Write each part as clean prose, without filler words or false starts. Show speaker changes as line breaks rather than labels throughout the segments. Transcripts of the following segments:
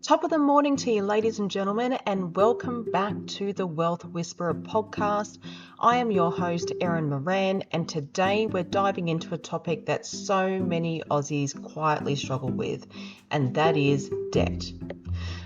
Top of the morning to you, ladies and gentlemen, and welcome back to the Wealth Whisperer podcast. I am your host, Erin, and today we're diving into a topic that so many Aussies quietly struggle with, and that is debt.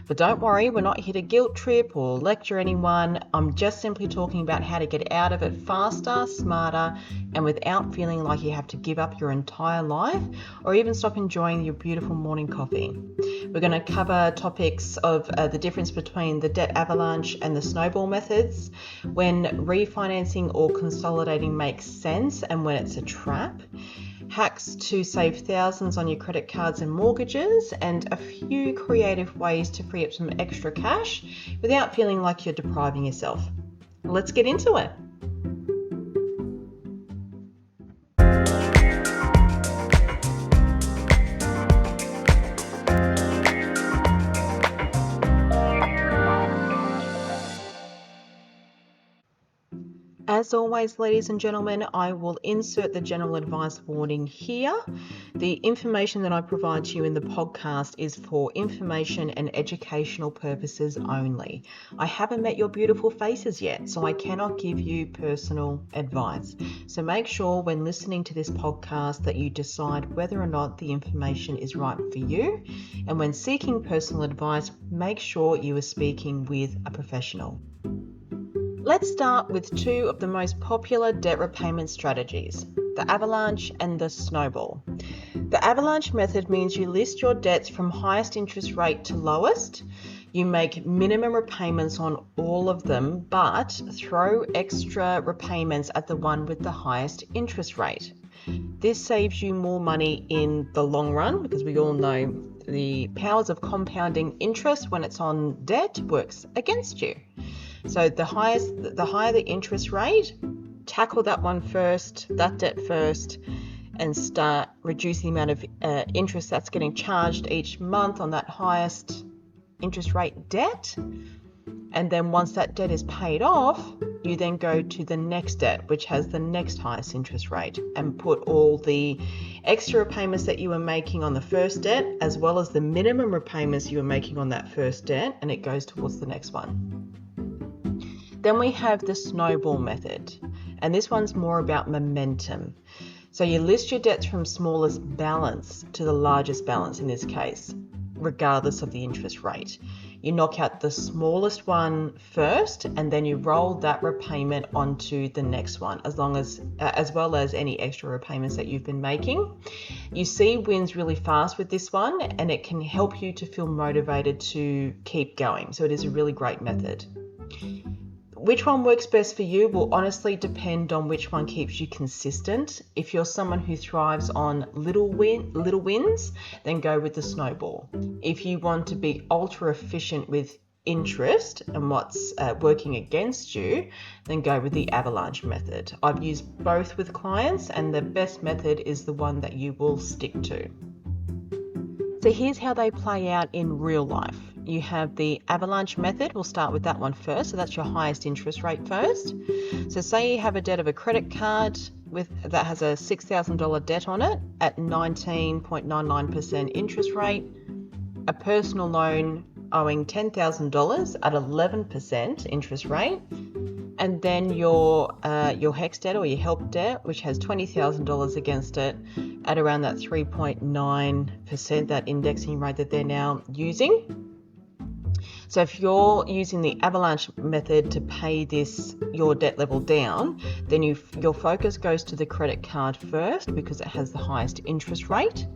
But don't worry, we're not here to guilt trip or lecture anyone. I'm just simply talking about how to get out of it faster, smarter, and without feeling like you have to give up your entire life or even stop enjoying your beautiful morning coffee. We're going to cover topics of the difference between the debt avalanche and the snowball methods, when refinancing or consolidating makes sense and when it's a trap, hacks to save thousands on your credit cards and mortgages, and a few creative ways to free up some extra cash without feeling like you're depriving yourself. Let's get into it. As always, ladies and gentlemen, I will insert the general advice warning here. The information that I provide to you in the podcast is for information and educational purposes only. I haven't met your beautiful faces yet, so I cannot give you personal advice. So make sure when listening to this podcast that you decide whether or not the information is right for you. And when seeking personal advice, make sure you are speaking with a professional. Let's start with two of the most popular debt repayment strategies, the Avalanche and the Snowball. The Avalanche method means you list your debts from highest interest rate to lowest. You make minimum repayments on all of them, but throw extra repayments at the one with the highest interest rate. This saves you more money in the long run because we all know the powers of compounding interest when it's on debt works against you. So the higher the interest rate, tackle that one first, that debt first, and start reducing the amount of interest that's getting charged each month on that highest interest rate debt. And then once that debt is paid off, you then go to the next debt, which has the next highest interest rate, and put all the extra repayments that you were making on the first debt, as well as the minimum repayments you were making on that first debt, and it goes towards the next one. Then we have the snowball method, and this one's more about momentum. So you list your debts from smallest balance to the largest balance in this case, regardless of the interest rate. You knock out the smallest one first, and then you roll that repayment onto the next one, as well as any extra repayments that you've been making. You see wins really fast with this one, and it can help you to feel motivated to keep going. So it is a really great method. Which one works best for you will honestly depend on which one keeps you consistent. If you're someone who thrives on little wins, then go with the snowball. If you want to be ultra efficient with interest and what's working against you, then go with the avalanche method. I've used both with clients, and the best method is the one that you will stick to. So here's how they play out in real life. You have the avalanche method. We'll start with that one first. So that's your highest interest rate first. So say you have a debt of a credit card that has a $6,000 debt on it at 19.99% interest rate, a personal loan owing $10,000 at 11% interest rate, and then your HEX debt or your HELP debt, which has $20,000 against it at around that 3.9%, that indexing rate that they're now using. So if you're using the avalanche method to pay your debt level down, then your focus goes to the credit card first because it has the highest interest rate.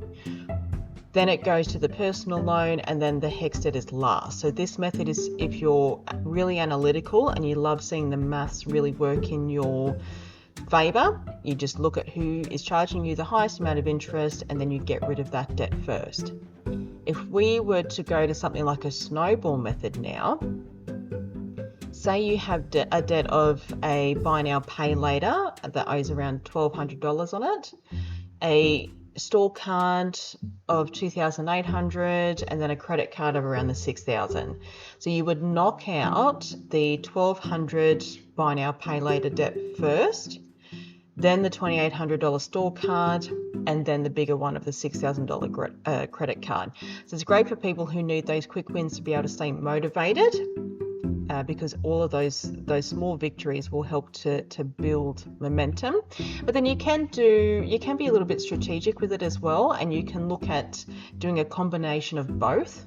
Then it goes to the personal loan, and then the HEX debt is last. So this method is if you're really analytical and you love seeing the maths really work in your favour, you just look at who is charging you the highest amount of interest, and then you get rid of that debt first. If we were to go to something like a snowball method now, say you have a debt of a buy now, pay later that owes around $1,200 on it, a store card of $2,800, and then a credit card of around the $6,000. So you would knock out the $1,200 buy now, pay later debt first, then the $2,800 store card, and then the bigger one of the $6,000 credit card. So it's great for people who need those quick wins to be able to stay motivated, because all of those small victories will help to build momentum. But then you can be a little bit strategic with it as well, and you can look at doing a combination of both.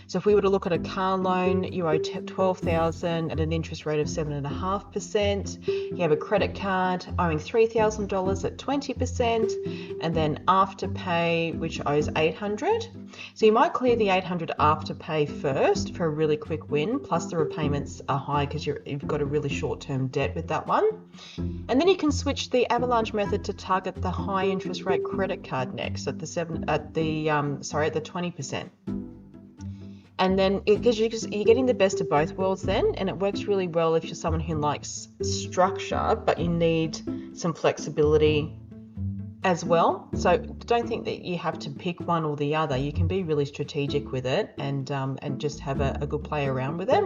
So if we were to look at a car loan, you owe $12,000 at an interest rate of 7.5%. You have a credit card owing $3,000 at 20%, and then Afterpay, which owes $800. So you might clear the $800 Afterpay first for a really quick win. Plus the repayments are high because you've got a really short-term debt with that one. And then you can switch the Avalanche method to target the high interest rate credit card next at the 20%. And then because you're getting the best of both worlds then, and it works really well if you're someone who likes structure, but you need some flexibility as well. So don't think that you have to pick one or the other. You can be really strategic with it and just have a good play around with it.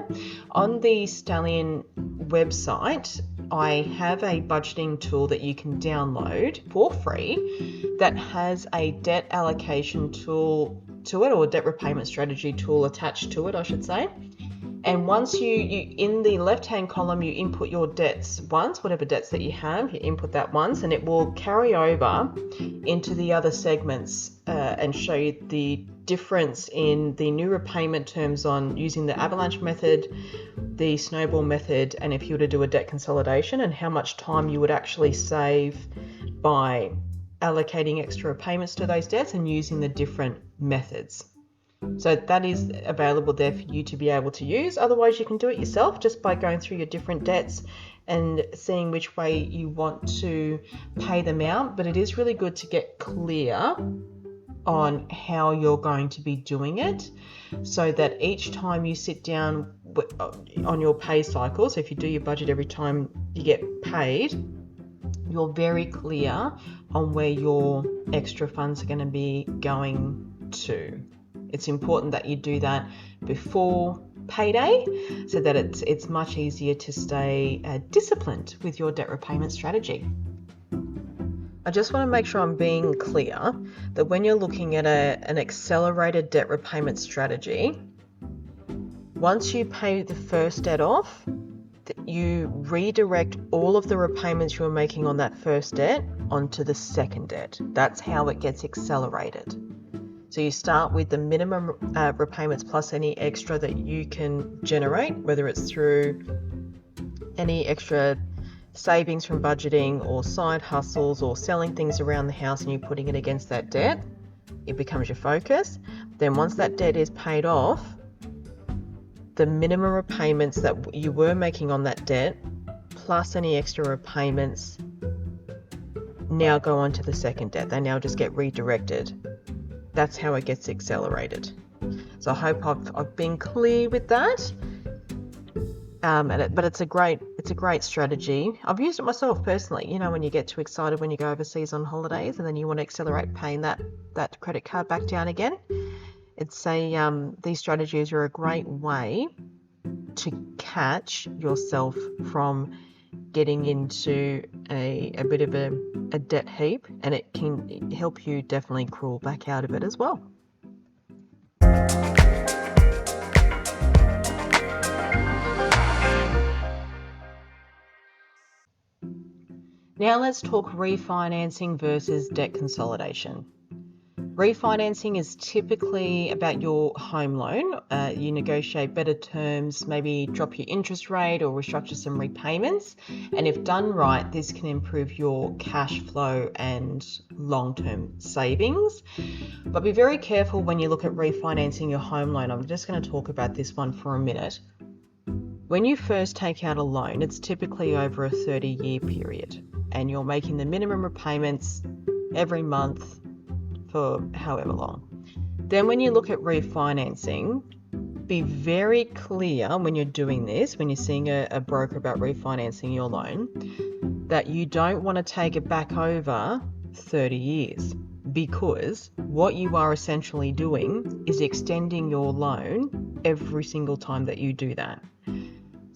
On the Stallion website, I have a budgeting tool that you can download for free that has a debt allocation tool to it, or debt repayment strategy tool attached to it, I should say. And once you in the left-hand column, you input your debts once, whatever debts that you have, you input that once, and it will carry over into the other segments and show you the difference in the new repayment terms on using the Avalanche method, the Snowball method, and if you were to do a debt consolidation, and how much time you would actually save by allocating extra payments to those debts and using the different methods. So that is available there for you to be able to use. Otherwise, you can do it yourself just by going through your different debts and seeing which way you want to pay them out. But it is really good to get clear on how you're going to be doing it, so that each time you sit down on your pay cycle, so if you do your budget every time you get paid, you're very clear on where your extra funds are going to be going to. It's important that you do that before payday so that it's much easier to stay disciplined with your debt repayment strategy. I just want to make sure I'm being clear that when you're looking at an accelerated debt repayment strategy, once you pay the first debt off, you redirect all of the repayments you were making on that first debt onto the second debt. That's how it gets accelerated. So you start with the minimum repayments plus any extra that you can generate, whether it's through any extra savings from budgeting or side hustles or selling things around the house, and you're putting it against that debt. It becomes your focus. Then once that debt is paid off, the minimum repayments that you were making on that debt, plus any extra repayments, now go on to the second debt. They now just get redirected. That's how it gets accelerated. So I hope I've been clear with that. But it's a great strategy. I've used it myself personally. You know, when you get too excited when you go overseas on holidays, and then you want to accelerate paying that credit card back down again. These strategies are a great way to catch yourself from getting into a bit of a debt heap, and it can help you definitely crawl back out of it as well. Now let's talk refinancing versus debt consolidation. Refinancing is typically about your home loan. You negotiate better terms, maybe drop your interest rate or restructure some repayments. And if done right, this can improve your cash flow and long-term savings. But be very careful when you look at refinancing your home loan. I'm just going to talk about this one for a minute. When you first take out a loan, it's typically over a 30-year period, and you're making the minimum repayments every month for however long. Then when you look at refinancing, be very clear when you're doing this, when you're seeing a broker about refinancing your loan, that you don't want to take it back over 30 years, because what you are essentially doing is extending your loan every single time that you do that.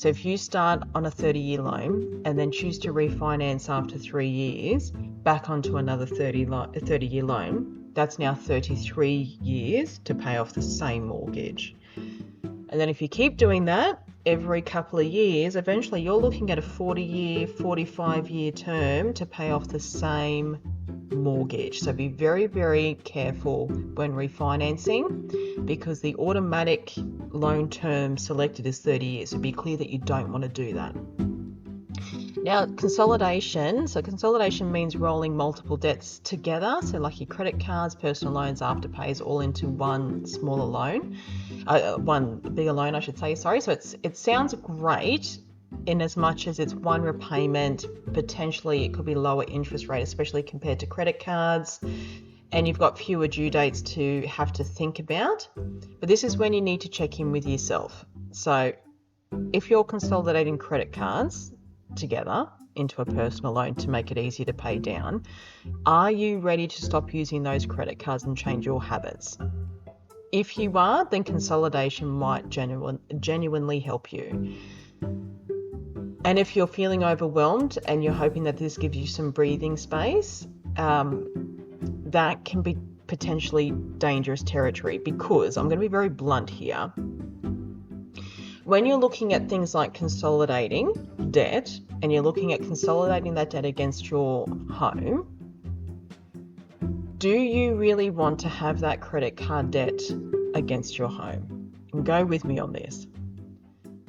So if you start on a 30-year loan and then choose to refinance after 3 years back onto another 30-year loan, that's now 33 years to pay off the same mortgage. And then if you keep doing that every couple of years, eventually you're looking at a 40-year, 45-year term to pay off the same mortgage. So be very, very careful when refinancing, because the automatic loan term selected is 30 years. So be clear that you don't want to do that. Now, consolidation. So consolidation means rolling multiple debts together. So like your credit cards, personal loans, afterpays, all into one smaller loan. One bigger loan, I should say, sorry. So it sounds great in as much as it's one repayment. Potentially it could be lower interest rate, especially compared to credit cards. And you've got fewer due dates to have to think about. But this is when you need to check in with yourself. So if you're consolidating credit cards together into a personal loan to make it easier to pay down, are you ready to stop using those credit cards and change your habits? If you are, then consolidation might genuinely help you. And if you're feeling overwhelmed and you're hoping that this gives you some breathing space, that can be potentially dangerous territory, because I'm going to be very blunt here. When you're looking at things like consolidating debt and you're looking at consolidating that debt against your home, do you really want to have that credit card debt against your home? And go with me on this.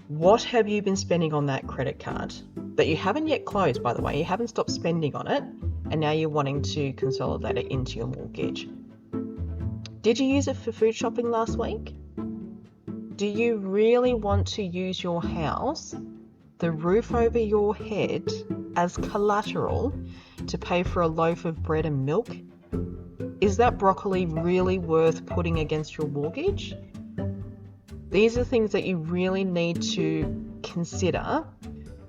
What have you been spending on that credit card that you haven't yet closed, by the way? You haven't stopped spending on it, and now you're wanting to consolidate it into your mortgage. Did you use it for food shopping last week? Do you really want to use your house, the roof over your head, as collateral to pay for a loaf of bread and milk? Is that broccoli really worth putting against your mortgage? These are things that you really need to consider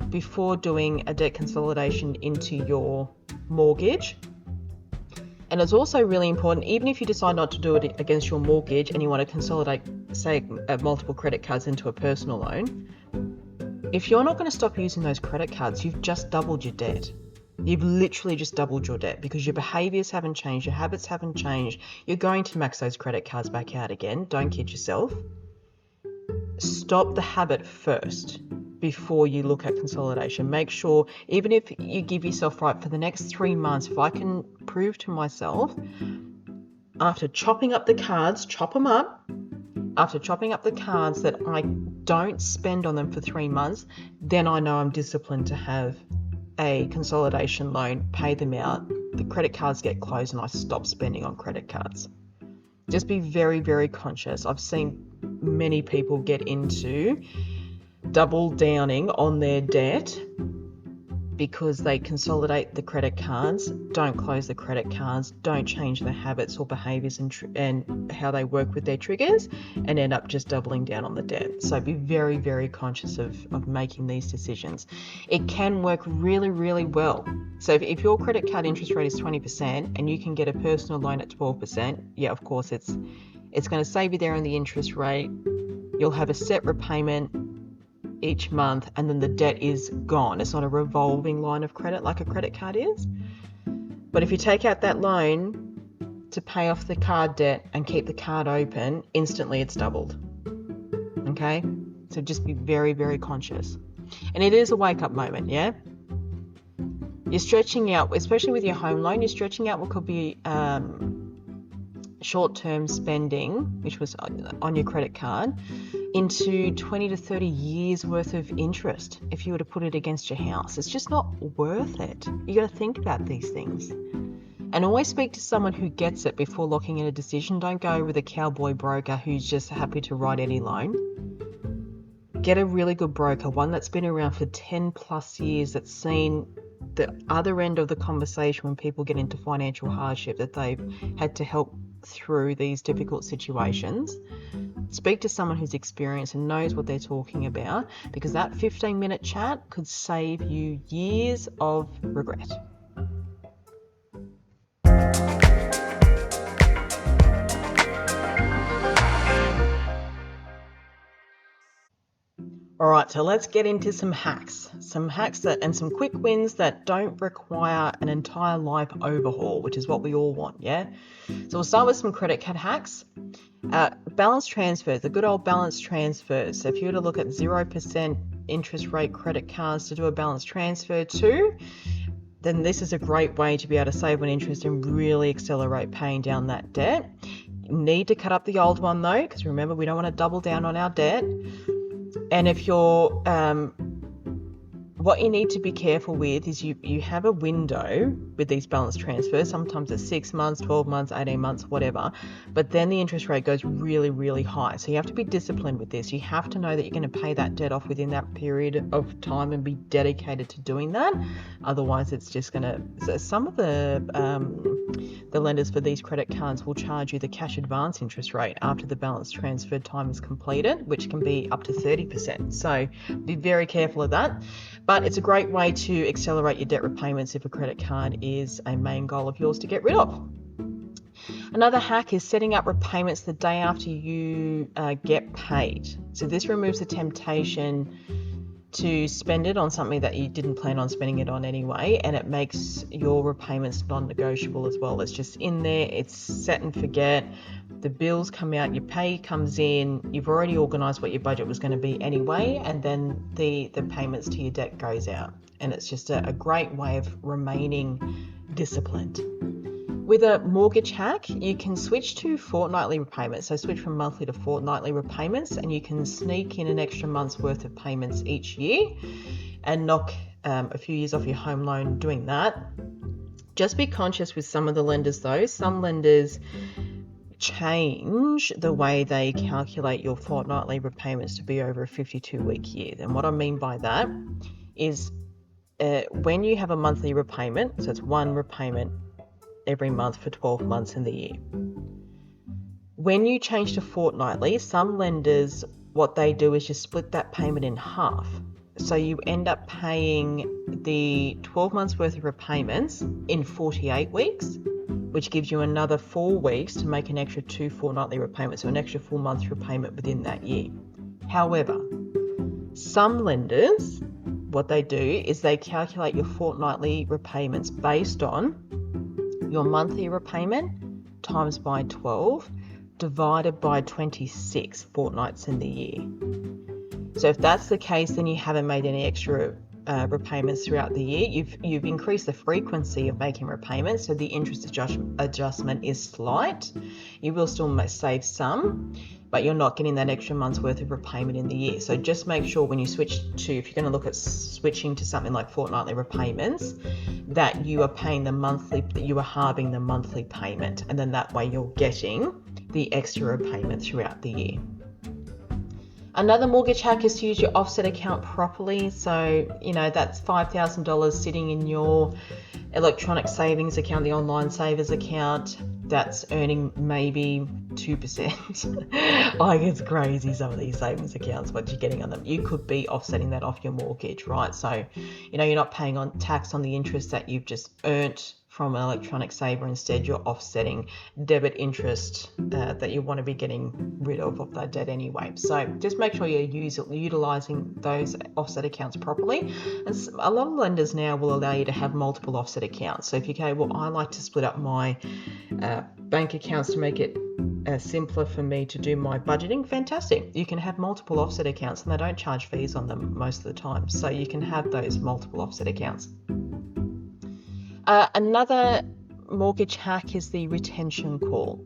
before doing a debt consolidation into your mortgage. And it's also really important, even if you decide not to do it against your mortgage and you want to consolidate, say, multiple credit cards into a personal loan, if you're not going to stop using those credit cards, you've just doubled your debt. You've literally just doubled your debt, because your behaviours haven't changed, your habits haven't changed. You're going to max those credit cards back out again. Don't kid yourself. Stop the habit first before you look at consolidation. Make sure, even if you give yourself, right, for the next 3 months, if I can prove to myself, after chopping up the cards, chop them up, after chopping up the cards, that I don't spend on them for 3 months, then I know I'm disciplined to have a consolidation loan, pay them out, the credit cards get closed, and I stop spending on credit cards. Just be very, very conscious. I've seen many people get into double downing on their debt because they consolidate the credit cards, don't close the credit cards, don't change their habits or behaviours and how they work with their triggers, and end up just doubling down on the debt. So be very, very conscious of making these decisions. It can work really, really well. So if your credit card interest rate is 20% and you can get a personal loan at 12%, yeah, of course it's going to save you there on the interest rate. You'll have a set repayment each month, and then the debt is gone. It's not a revolving line of credit like a credit card is. But if you take out that loan to pay off the card debt and keep the card open, instantly it's doubled. Okay? So just be very, very conscious. And it is a wake-up moment, yeah? You're stretching out, especially with your home loan, you're stretching out what could be short-term spending, which was on your credit card, into 20 to 30 years worth of interest if you were to put it against your house. It's just not worth it. You got to think about these things. And always speak to someone who gets it before locking in a decision. Don't go with a cowboy broker who's just happy to write any loan. Get a really good broker, one that's been around for 10 plus years, that's seen the other end of the conversation when people get into financial hardship, that they've had to help through these difficult situations. Speak to someone who's experienced and knows what they're talking about, because that 15-minute chat could save you years of regret. All right, so let's get into some hacks and some quick wins that don't require an entire life overhaul, which is what we all want, yeah? So we'll start with some credit card hacks. Balance transfers, the good old balance transfers. So if you were to look at 0% interest rate credit cards to do a balance transfer to, then this is a great way to be able to save on interest and really accelerate paying down that debt. You need to cut up the old one though, because remember, we don't want to double down on our debt. And if you're, what you need to be careful with is you have a window with these balance transfers. Sometimes it's 6 months, 12 months, 18 months, whatever. But then the interest rate goes really, really high. So you have to be disciplined with this. You have to know that you're going to pay that debt off within that period of time and be dedicated to doing that. Otherwise, it's just going to... So some of the lenders for these credit cards will charge you the cash advance interest rate after the balance transfer time is completed, which can be up to 30%. So be very careful of that. But it's a great way to accelerate your debt repayments if a credit card is a main goal of yours to get rid of. Another hack is setting up repayments the day after you get paid. So this removes the temptation to spend it on something that you didn't plan on spending it on anyway, and it makes your repayments non-negotiable as well. It's just in there, it's set and forget. The bills come out, your pay comes in, you've already organised what your budget was going to be anyway, and then the payments to your debt goes out. And it's just a great way of remaining disciplined. With a mortgage hack, you can switch to fortnightly repayments. So switch from monthly to fortnightly repayments, and you can sneak in an extra month's worth of payments each year and knock a few years off your home loan doing that. Just be conscious with some of the lenders though. Some lenders change the way they calculate your fortnightly repayments to be over a 52-week year. And what I mean by that is when you have a monthly repayment, so it's one repayment every month for 12 months in the year. When you change to fortnightly, some lenders, what they do is just split that payment in half. So you end up paying the 12 months worth of repayments in 48 weeks, which gives you another 4 weeks to make an extra 2 fortnightly repayments, so an extra full month's repayment within that year. However, some lenders, what they do is they calculate your fortnightly repayments based on your monthly repayment times by 12 divided by 26 fortnights in the year. So if that's the case, then you haven't made any extra repayments throughout the year. You've increased the frequency of making repayments, so the interest adjustment is slight. You will still save some, but you're not getting that extra month's worth of repayment in the year. So just make sure when you switch to, if you're going to look at switching to something like fortnightly repayments, that you are paying the monthly, that you are halving the monthly payment, and then that way you're getting the extra repayment throughout the year. Another mortgage hack is to use your offset account properly. So, that's $5,000 sitting in your electronic savings account, the online savers account, that's earning maybe 2%. Like, it's crazy, some of these savings accounts, what you're getting on them. You could be offsetting that off your mortgage, right? So, you're not paying on tax on the interest that you've just earned from an electronic saver. Instead, you're offsetting debit interest that you want to be getting rid of that debt anyway. So just make sure you're utilising those offset accounts properly. And a lot of lenders now will allow you to have multiple offset accounts. So if you go, well, I like to split up my bank accounts to make it simpler for me to do my budgeting, fantastic. You can have multiple offset accounts and they don't charge fees on them most of the time. So you can have those multiple offset accounts. Another mortgage hack is the retention call.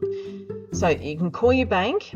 So you can call your bank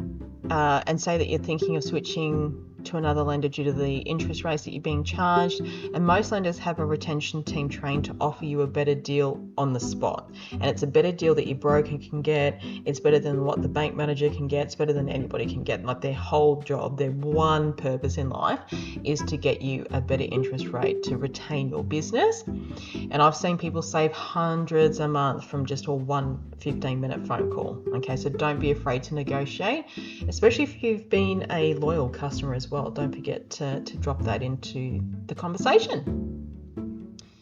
and say that you're thinking of switching to another lender due to the interest rates that you're being charged, and most lenders have a retention team trained to offer you a better deal on the spot, and it's a better deal that your broker can get. It's better than what the bank manager can get. It's better than anybody can get. Like, their whole job, their one purpose in life is to get you a better interest rate to retain your business. And I've seen people save hundreds a month from just a 15-minute phone call. Okay, so don't be afraid to negotiate, especially if you've been a loyal customer as well. Don't forget to drop that into the conversation.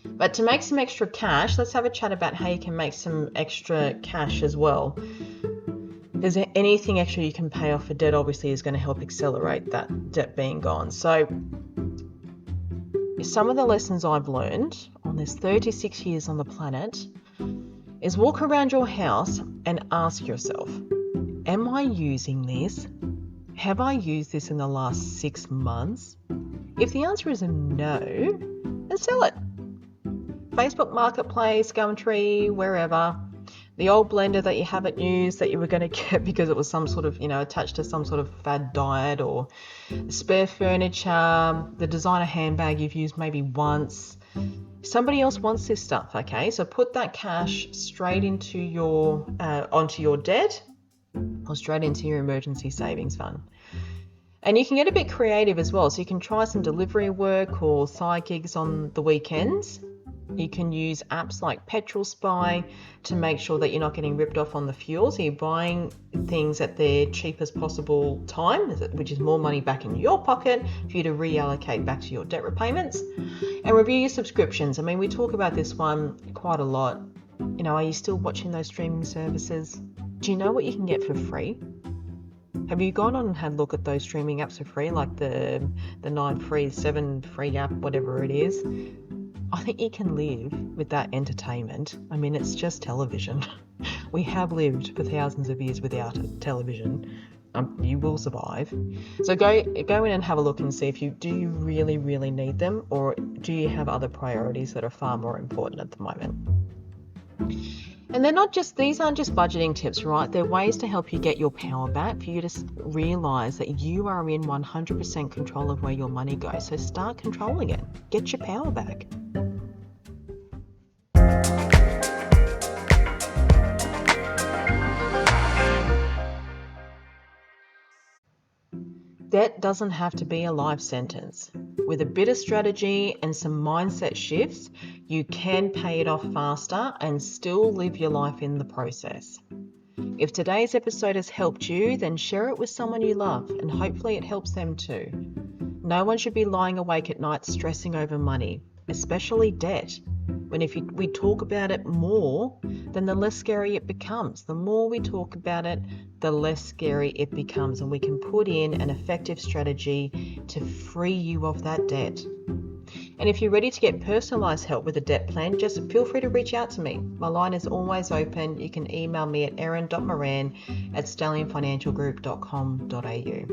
But to make some extra cash, let's have a chat about how you can make some extra cash as well. Is there anything extra you can pay off for debt? Obviously is going to help accelerate that debt being gone. So some of the lessons I've learned on this 36 years on the planet is walk around your house and ask yourself, am I using this? Have I used this in the last 6 months? If the answer is no, then sell it. Facebook Marketplace, Gumtree, wherever. The old blender that you haven't used that you were going to get because it was some sort of, attached to some sort of fad diet, or spare furniture, the designer handbag you've used maybe once. Somebody else wants this stuff, okay? So put that cash straight into onto your debt, or straight into your emergency savings fund. And you can get a bit creative as well. So you can try some delivery work or side gigs on the weekends. You can use apps like Petrol Spy to make sure that you're not getting ripped off on the fuel. So you're buying things at their cheapest possible time, which is more money back in your pocket for you to reallocate back to your debt repayments. And review your subscriptions. I mean, we talk about this one quite a lot. Are you still watching those streaming services? Do you know what you can get for free? Have you gone on and had a look at those streaming apps for free, like the 9 free, 7 free app, whatever it is? I think you can live with that entertainment. I mean, it's just television. We have lived for thousands of years without television. You will survive. So go in and have a look and see do you really, really need them, or do you have other priorities that are far more important at the moment? And these aren't just budgeting tips, right? They're ways to help you get your power back, for you to realise that you are in 100% control of where your money goes. So start controlling it. Get your power back. Debt doesn't have to be a life sentence. With a bit of strategy and some mindset shifts, you can pay it off faster and still live your life in the process. If today's episode has helped you, then share it with someone you love, and hopefully it helps them too. No one should be lying awake at night stressing over money, especially debt. When we talk about it more, then the less scary it becomes. The more we talk about it, the less scary it becomes, and we can put in an effective strategy to free you of that debt. And if you're ready to get personalised help with a debt plan, just feel free to reach out to me. My line is always open. You can email me at erin.moran@stallionfinancialgroup.com.au.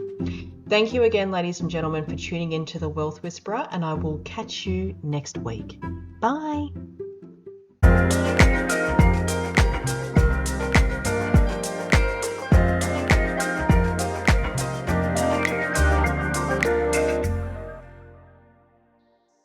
Thank you again, ladies and gentlemen, for tuning in to The Wealth Whisperer, and I will catch you next week. Bye.